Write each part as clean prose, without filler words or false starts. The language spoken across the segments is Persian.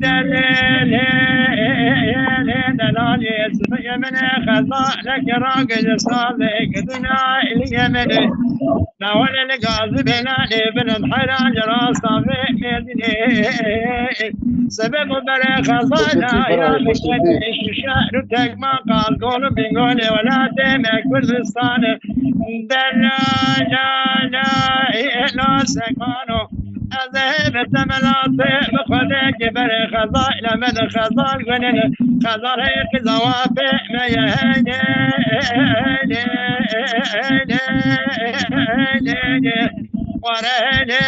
دليل دلالي من خزاء لك راقد صادق دنا اليمن ناول القاضي بلاني بن حراج راسا في مدني سبب بلا خزانا يا مشتي شعر تقما قال قول بنقول ولا تمك كردستان دلا لا لا لا سكانو أذهب تملات بخدك بر خضاء لمن خضاء غنن خضاء هيك زوافع ما يهني ورهني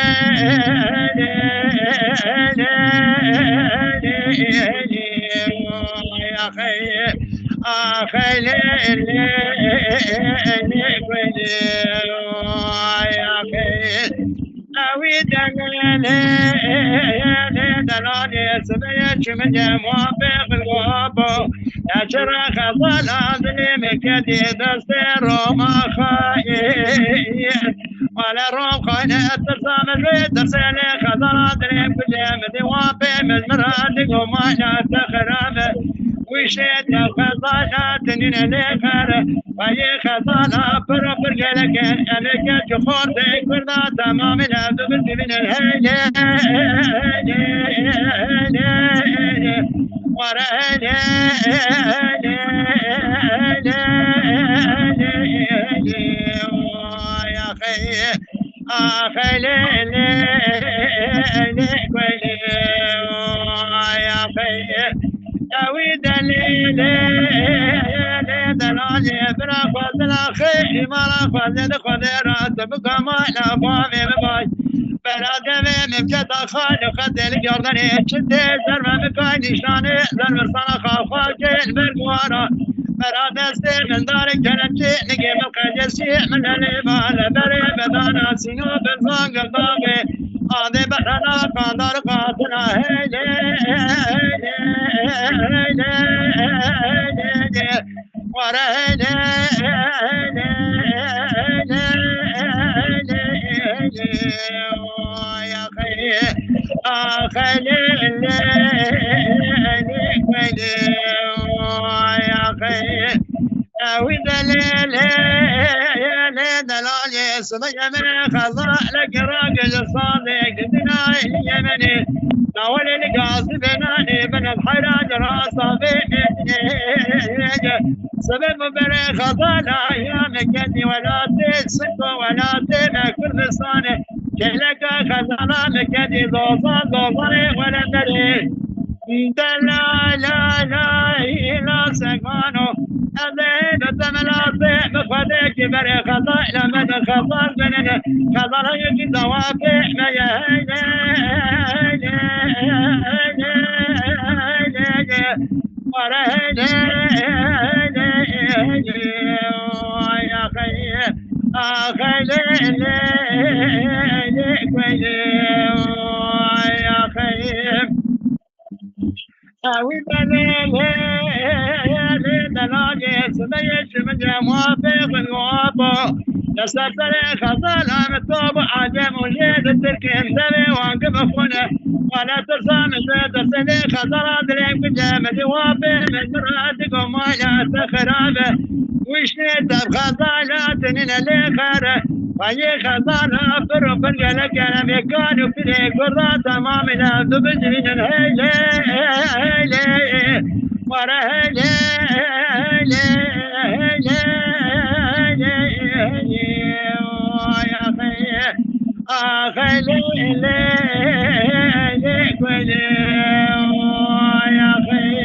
يا خي أخي ليلي يا خي أويدني دلالي سبيش من موافق الغابو يا شرخ ظلام مكدي دستير وما خايف ولا روم خاينة ترسام الريد درسيني خضر أدريم كجيم دوابي مزمراتك وما لا تخرام وشيت الخضانات نيني خير وهي خضانة فرفر قلقين أمك جخورتك برنا تمام الهدو بنت من الهيلي ورهيلي يا خي أخي ليلي يا خي أوي دليلي دلالي برا خذ الأخي ما خذ الخضيرات بكمال أبوامي بباي بلادمي مبكت أخال خد الجردني شدي زرمة مكاي نشاني زرمة صنخ أخاكي البرقوارا برادستي من دار كلمتي نقيم القجسي من الإبال بري بدانا سينو بالفاق الضاقي هذه بحرنا قادر قاتنا هيلي ورهيلي يا خي أخي ليلي يا خي أوي دليلي دلالي صدق من خضاء لك راقد صادق دنا اليمني ناول القاصي بناني بن الحراج راسا في سبب بلا خضاء يا مكدي ولا تسك ولا تمك كردستان كلك خزانا مكدي دوزان ولا دري دلا لا لا لا سكانو أذهب تملات بخدك بر خضاء لمن خضاء بنن خضاء يجي دوافع ما يهيني ورهيني يا خي أخي ليلي يا خي أوي دليلي دلالي سبيش من موافق الغابو يسافر خزانة مكتوب عجم وجيد التركين دبي وانقب أخونا ولا ترسى من ترسلي خزانة دريم كجامد وافق من مراتك وما لا تخرابه وشنيت بخزانة تنين اللي خاره وهي خزانة فرق القلق أنا مكانو في القرى تمام الهدو بجرين الهيلي ورهيلي يا خي أخي ليلي يا خي